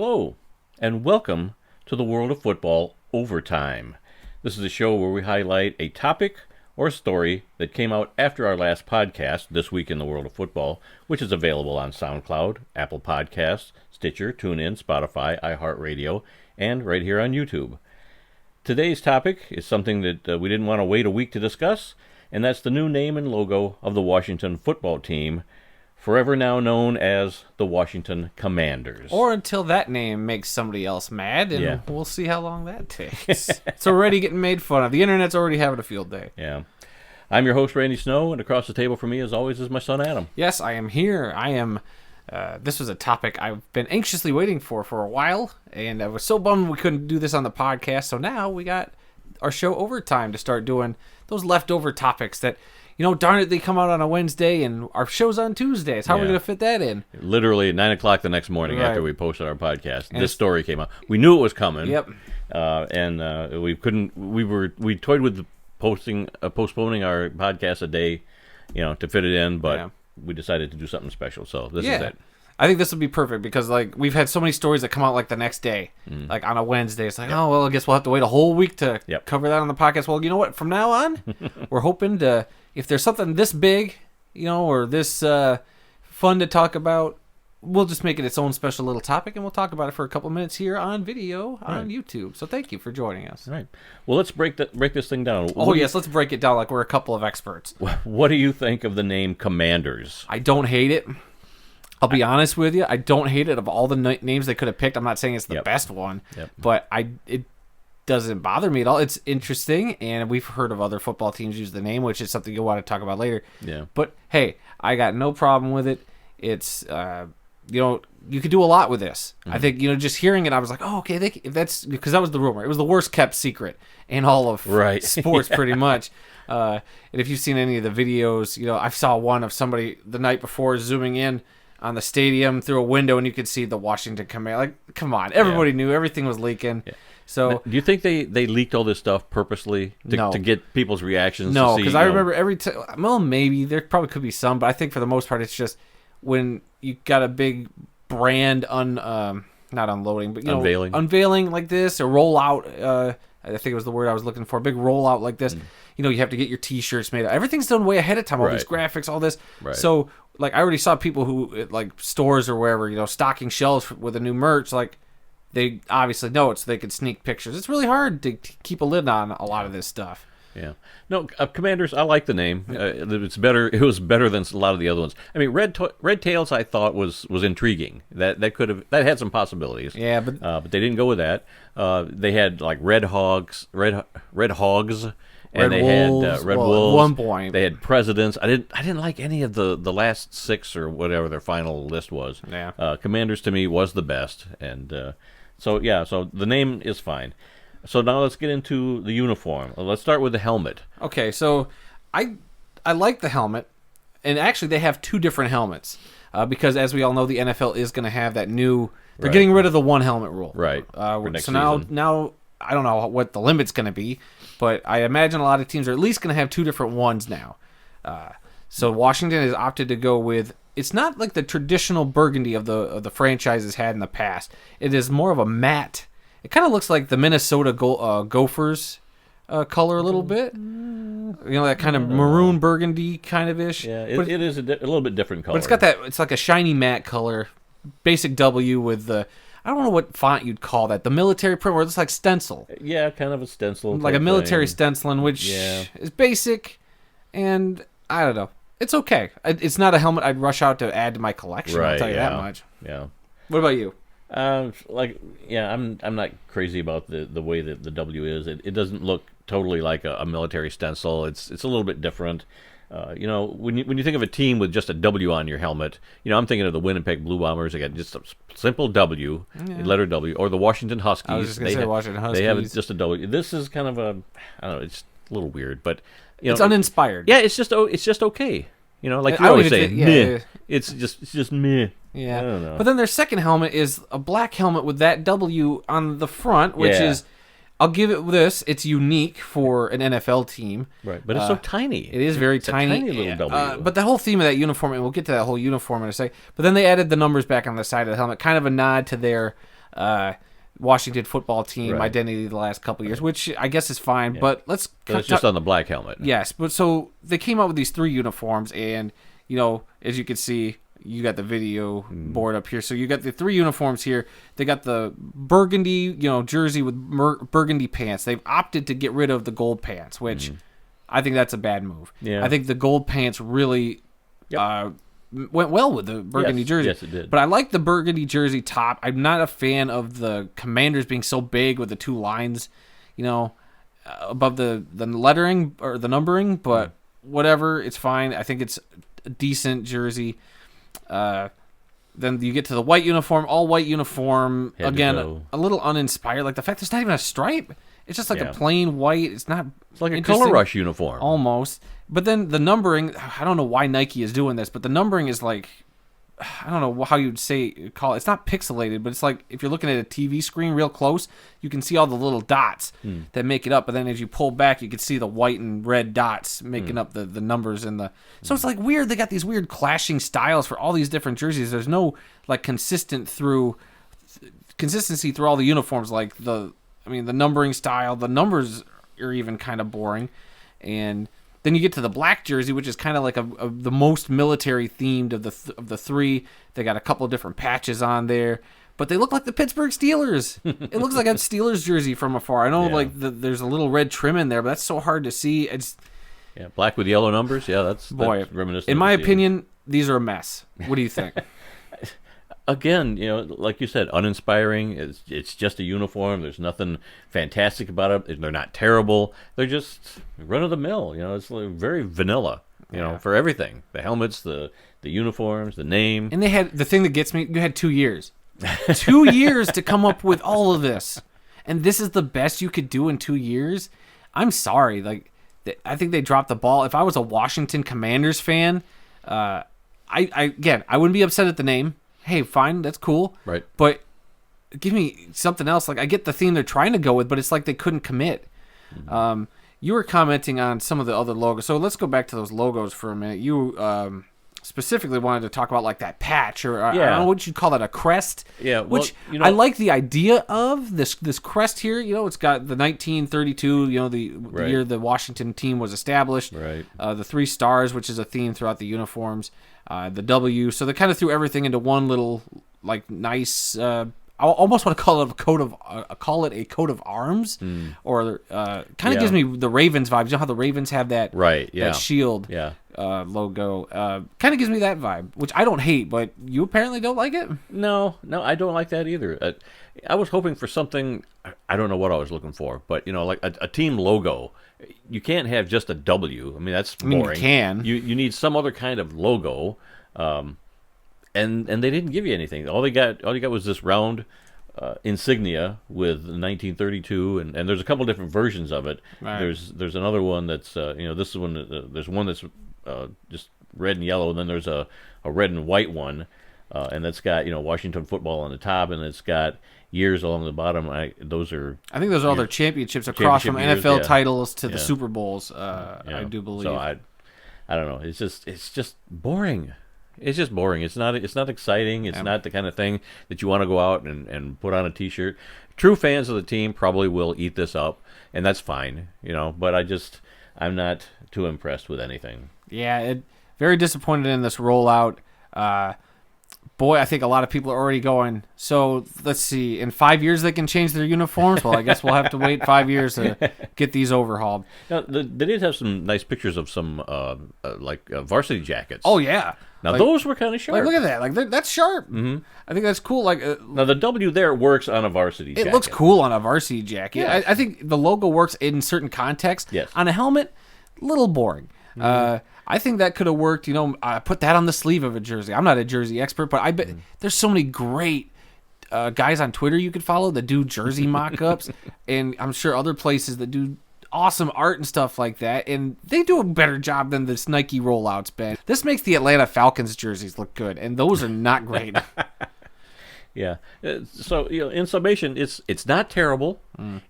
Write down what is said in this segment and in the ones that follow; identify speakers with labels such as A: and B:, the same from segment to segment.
A: Hello, and welcome to the World of Football Overtime. This is a show where we highlight a topic or story that came out after our last podcast, This Week in the World of Football, which is available on SoundCloud, Apple Podcasts, Stitcher, TuneIn, Spotify, iHeartRadio, and right here on YouTube. Today's topic is something that we didn't want to wait a week to discuss, and that's the new name and logo of the Washington football team, forever now known as the Washington Commanders.
B: Or until that name makes somebody else mad, and we'll see how long that takes. It's already getting made fun of. The internet's already having a field day.
A: Yeah. I'm your host, Randy Snow, and across the table from me, as always, is my son, Adam.
B: Yes, I am here. This was a topic I've been anxiously waiting for a while, and I was so bummed we couldn't do this on the podcast, so now we got our show Overtime to start doing those leftover topics that, darn it, they come out on a Wednesday and our show's on Tuesdays. How are we going to fit that in?
A: Literally at 9 o'clock the next morning after we posted our podcast, this story came out. We knew it was coming.
B: Yep.
A: And we couldn't. We toyed with postponing our podcast a day, to fit it in, but we decided to do something special. So this is it.
B: I think this would be perfect because, we've had so many stories that come out, the next day, on a Wednesday. It's oh, well, I guess we'll have to wait a whole week to cover that on the podcast. Well, you know what? From now on, we're hoping to, if there's something this big, or this fun to talk about, we'll just make it its own special little topic, and we'll talk about it for a couple minutes here on video on YouTube. So thank you for joining us.
A: All right. Well, let's break this thing down.
B: Let's break it down like we're a couple of experts.
A: What do you think of the name Commanders?
B: I don't hate it. I'll be honest with you. I don't hate it. Of all the names they could have picked, I'm not saying it's the best one, but it doesn't bother me at all. It's interesting, and we've heard of other football teams use the name, which is something you'll want to talk about later.
A: Yeah.
B: But hey, I got no problem with it. It's you could do a lot with this. I think just hearing it, I was like, oh, okay, that's because that was the rumor. It was the worst kept secret in all of sports, pretty much. And if you've seen any of the videos, I saw one of somebody the night before zooming in on the stadium through a window, and you could see the Washington Command. Like, come on, everybody knew everything was leaking. Yeah. So,
A: now, do you think they leaked all this stuff purposely to get people's reactions?
B: No, because I remember every time. Well, maybe there probably could be some, but I think for the most part, it's just when you got a big brand not unloading, but unveiling like this, or rollout. I think it was the word I was looking for. A big rollout like this. You have to get your T-shirts made. Everything's done way ahead of time. All these graphics, all this.
A: Right.
B: So, I already saw people who, stores or wherever, stocking shelves with a new merch. They obviously know it, so they could sneak pictures. It's really hard to keep a lid on a lot of this stuff.
A: Yeah. No, Commanders, I like the name. It's better. It was better than a lot of the other ones. I mean, Red Tails, I thought was intriguing. That had some possibilities.
B: Yeah, but
A: they didn't go with that. They had Red Hogs, and they had Red Wolves.
B: At one point,
A: they had Presidents. I didn't like any of the last six or whatever their final list was.
B: Yeah.
A: Commanders to me was the best, and so the name is fine. So now let's get into the uniform. Let's start with the helmet.
B: Okay, so I like the helmet, and actually they have two different helmets because, as we all know, the NFL is going to have that new. They're getting rid of the one helmet rule.
A: Right.
B: So now I don't know what the limit's going to be, but I imagine a lot of teams are at least going to have two different ones now. So Washington has opted to go with. It's not like the traditional burgundy of the franchises had in the past. It is more of a matte. It kind of looks like the Minnesota Gophers color a little bit. That kind of maroon burgundy kind of ish.
A: Yeah, it is a little bit different color.
B: But it's got that. It's like a shiny matte color, basic W with the. I don't know what font you'd call that. The military print, where it's like stencil.
A: Yeah, kind of a stencil.
B: Like a military stenciling, which is basic, and I don't know. It's okay. It's not a helmet I'd rush out to add to my collection. I'll tell you that much.
A: Yeah.
B: What about you?
A: I'm not crazy about the way that the W is. It doesn't look totally like a military stencil. It's a little bit different. When you think of a team with just a W on your helmet, I'm thinking of the Winnipeg Blue Bombers. They got just a simple W, letter W, or the Washington Huskies.
B: I was just going to say Washington Huskies.
A: They have just a W. This is kind of I don't know. It's a little weird, but
B: it's uninspired.
A: Yeah, it's just okay. Like you always say, meh. It's just meh.
B: Yeah,
A: I don't know.
B: But then their second helmet is a black helmet with that W on the front, which is, I'll give it this. It's unique for an NFL team.
A: Right, but it's so tiny.
B: It is very tiny.
A: A tiny little W.
B: But the whole theme of that uniform, and we'll get to that whole uniform in a second, but then they added the numbers back on the side of the helmet, kind of a nod to their Washington football team
A: Right.
B: identity the last couple of years, which I guess is fine. But let's
A: So it's just on the black helmet.
B: Yes, but so they came out with these 3 uniforms, and as you can see, you got the video board up here. So you got the 3 uniforms here. They got the burgundy, jersey with burgundy pants. They've opted to get rid of the gold pants, which I think that's a bad move.
A: Yeah.
B: I think the gold pants really went well with the burgundy jersey.
A: Yes, it did.
B: But I like the burgundy jersey top. I'm not a fan of the Commanders being so big with the 2 lines, above the lettering or the numbering. But whatever, it's fine. I think it's a decent jersey. Then you get to the white uniform, all white uniform.
A: Head to
B: Again,
A: toe.
B: a little uninspired. Like the fact there's not even a stripe. It's just like a plain white. It's not.
A: It's like a
B: interesting.
A: Color Rush uniform.
B: Almost. But then the numbering, I don't know why Nike is doing this, but the numbering is like, I don't know how you'd call it. It's not pixelated, but it's like if you're looking at a TV screen real close, you can see all the little dots that make it up. But then as you pull back, you can see the white and red dots making up the numbers in the. So it's like weird. They got these weird clashing styles for all these different jerseys. There's no like consistency through all the uniforms. Like the numbering style, the numbers are even kind of boring, and then you get to the black jersey, which is kind of like the most military themed of the 3. They got a couple of different patches on there, but they look like the Pittsburgh Steelers. It looks like a Steelers jersey from afar. I know there's a little red trim in there, but that's so hard to see. It's
A: black with yellow numbers. Yeah, that's reminiscent.
B: In
A: of
B: my
A: the Steelers.
B: opinion, these are a mess. What do you think?
A: Again, like you said, uninspiring. It's just a uniform. There's nothing fantastic about it. They're not terrible. They're just run of the mill. It's like very vanilla. For everything: the helmets, the uniforms, the name.
B: And they had the thing that gets me. You had 2 years, 2 years to come up with all of this, and this is the best you could do in 2 years. I'm sorry, I think they dropped the ball. If I was a Washington Commanders fan, I wouldn't be upset at the name. Hey, fine, that's cool.
A: Right.
B: But give me something else. Like I get the theme they're trying to go with, but it's like they couldn't commit. You were commenting on some of the other logos, so let's go back to those logos for a minute. You specifically wanted to talk about like that patch, or I don't know what you'd call that, a crest.
A: Yeah. Well,
B: which I like the idea of this crest here. It's got the 1932. The year the Washington team was established.
A: Right.
B: The 3 stars, which is a theme throughout the uniforms. The W. So they kind of threw everything into one little like nice. I almost want to call it a coat of arms, or kind of gives me the Ravens vibes. You know how the Ravens have that that shield logo. Kind of gives me that vibe, which I don't hate, but you apparently don't like it.
A: No, I don't like that either. I was hoping for something. I don't know what I was looking for, but like a team logo. You can't have just a W. That's boring.
B: You can.
A: You need some other kind of logo, and they didn't give you anything. All you got was this round insignia with 1932, and there's a couple different versions of it.
B: Right.
A: There's another one that's this is one. There's one that's just red and yellow, and then there's a red and white one, and that's got Washington football on the top, and it's got years along the bottom. I think those are all
B: their championships across from
A: years,
B: NFL titles to the Super Bowls. I do believe.
A: So I don't know. It's just boring. It's just boring. It's not exciting. It's not the kind of thing that you want to go out and put on a T-shirt. True fans of the team probably will eat this up, and that's fine. But I'm not too impressed with anything.
B: Yeah, very disappointed in this rollout. Boy, I think a lot of people are already going, so let's see, in 5 years they can change their uniforms? Well, I guess we'll have to wait 5 years to get these overhauled.
A: Now, they did have some nice pictures of some varsity jackets.
B: Oh, yeah.
A: Now, those were kind of sharp.
B: Look at that. That's sharp. Mm-hmm. I think that's cool.
A: Now, the W there works on a varsity jacket.
B: It looks cool on a varsity jacket. Yeah. I think the logo works in certain contexts.
A: Yes.
B: On a helmet, a little boring. Mm-hmm. I think that could have worked. Put that on the sleeve of a jersey. I'm not a jersey expert, but I bet there's so many great guys on Twitter you could follow that do jersey mock-ups, and I'm sure other places that do awesome art and stuff like that, and they do a better job than this Nike rollout's been. This makes the Atlanta Falcons jerseys look good, and those are not great.
A: Yeah. So, in summation, it's not terrible.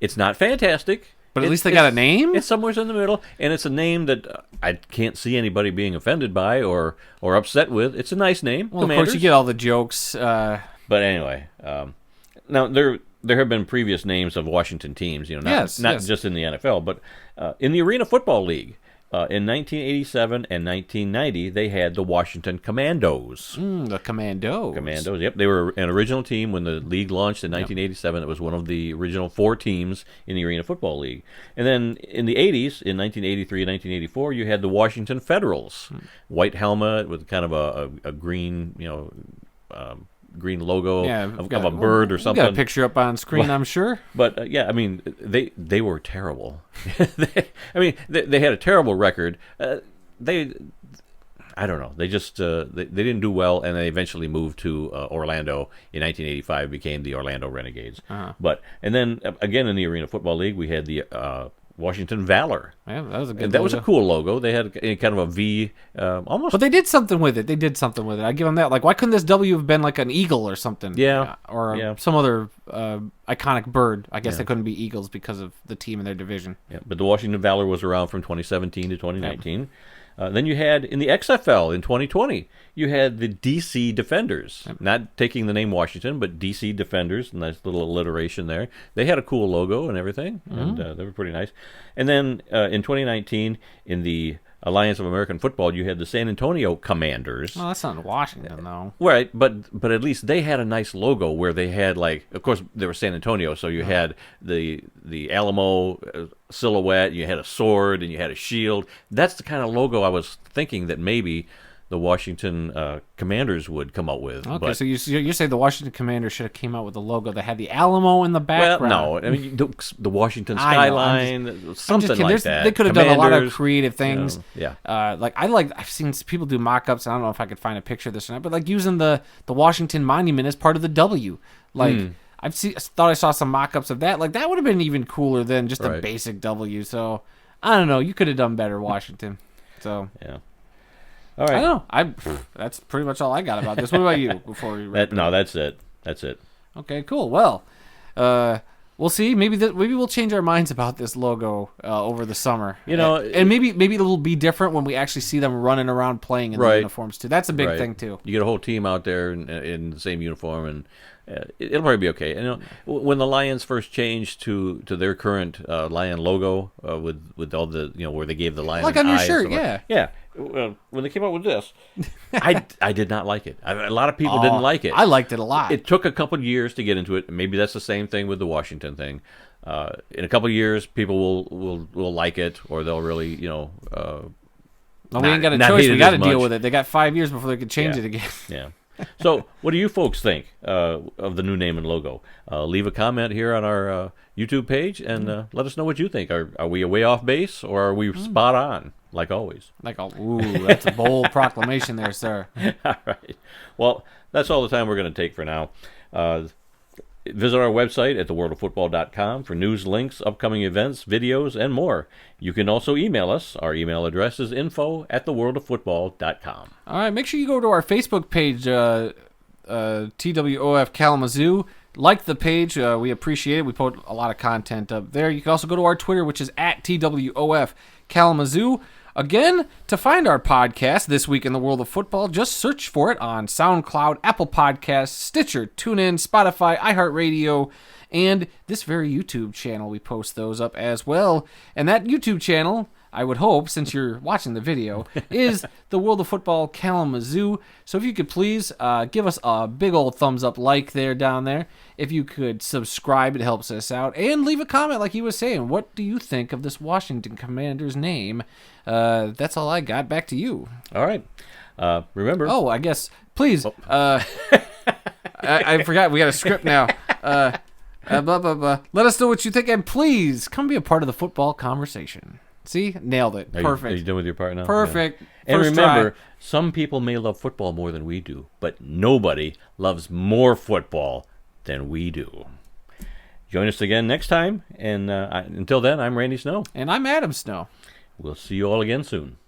A: It's not fantastic.
B: But at least they got a name?
A: It's somewhere in the middle, and it's a name that I can't see anybody being offended by or upset with. It's a nice name.
B: Well,
A: Commanders.
B: Of course, you get all the jokes.
A: But anyway, Now there have been previous names of Washington teams, not just in the NFL, but in the Arena Football League. In 1987 and 1990, they had the Washington Commandos.
B: The Commandos.
A: Commandos, yep. They were an original team when the league launched in 1987. It was one of the original 4 teams in the Arena Football League. And then in the 80s, in 1983 and 1984, you had the Washington Federals. White helmet with kind of a green, green logo of a bird or something.
B: Got a picture up on screen, I'm sure.
A: But I mean, they were terrible. They had a terrible record. I don't know. They just they didn't do well, and they eventually moved to Orlando in 1985. Became the Orlando Renegades. And then again in the Arena Football League, we had the Washington Valor.
B: Yeah, that was a good
A: and that was a cool logo. They had kind of a V, almost.
B: But they did something with it. I give them that. Like, why couldn't this W have been like an eagle or something?
A: Yeah.
B: Or some other iconic bird. I guess they couldn't be eagles because of the team in their division.
A: Yeah, but the Washington Valor was around from 2017 to 2019. Then you had, in the XFL in 2020, you had the DC Defenders. Not taking the name Washington, but DC Defenders. Nice little alliteration there. They had a cool logo and everything, and they were pretty nice. And then in 2019, in the Alliance of American Football, you had the San Antonio Commanders.
B: Well, that's not in Washington, though.
A: Right, but at least they had a nice logo where they had, like, of course, they were San Antonio, so you had the Alamo silhouette, you had a sword, and you had a shield. That's the kind of logo I was thinking that maybe the Washington Commanders would come out with.
B: Okay, so you say the Washington Commanders should have came out with a logo that had the Alamo in the background.
A: Well, no, I mean the Washington skyline, something like that.
B: They could have done a lot of creative things.
A: Yeah,
B: I've seen people do mock-ups. I don't know if I could find a picture of this or not, but like using the Washington Monument as part of the W. Like thought I saw some mock-ups of that. Like that would have been even cooler than just a basic W. So I don't know. You could have done better, Washington. So
A: yeah. All right.
B: I don't know. That's pretty much all I got about this. What about you? Before we
A: that's it. That's it.
B: Okay, cool. Well, we'll see. Maybe we'll change our minds about this logo over the summer. And maybe it'll be different when we actually see them running around playing in the uniforms too. That's a big thing too.
A: You get a whole team out there in the same uniform, and it'll probably be okay. When the Lions first changed to their current lion logo with all the where they gave the lion
B: like on your
A: eye
B: shirt,
A: yeah. When they came out with this, I did not like it. A lot of people didn't like it.
B: I liked it a lot.
A: It took a couple of years to get into it. Maybe that's the same thing with the Washington thing. In a couple of years, people will like it, or they'll really
B: we ain't got a choice. We got to deal with it. They got 5 years before they could change it again.
A: Yeah. So, what do you folks think of the new name and logo? Leave a comment here on our YouTube page and let us know what you think. Are we way off base, or are we spot on, like always?
B: That's a bold proclamation there, sir.
A: All right. Well, that's all the time we're going to take for now. Visit our website at theworldoffootball.com for news, links, upcoming events, videos, and more. You can also email us. Our email address is info@theworldoffootball.com.
B: All right, make sure you go to our Facebook page, TWOF Kalamazoo. Like the page. We appreciate it. We put a lot of content up there. You can also go to our Twitter, which is at TWOF Kalamazoo. Again, to find our podcast, This Week in the World of Football, just search for it on SoundCloud, Apple Podcasts, Stitcher, TuneIn, Spotify, iHeartRadio, and this very YouTube channel. We post those up as well. And that YouTube channel, I would hope, since you're watching the video, is the World of Football Kalamazoo. So if you could please give us a big old thumbs up like there down there. If you could subscribe, it helps us out. And leave a comment like he was saying. What do you think of this Washington Commander's name? That's all I got. Back to you.
A: All right. Remember.
B: Oh, I guess. Please. I forgot. We got a script now. Blah, blah, blah. Let us know what you think. And please come be a part of the football conversation. See? Nailed it. Perfect.
A: Are you done with your part now?
B: Perfect.
A: Yeah. And remember, some people may love football more than we do, but nobody loves more football than we do. Join us again next time. And until then, I'm Randy Snow.
B: And I'm Adam Snow.
A: We'll see you all again soon.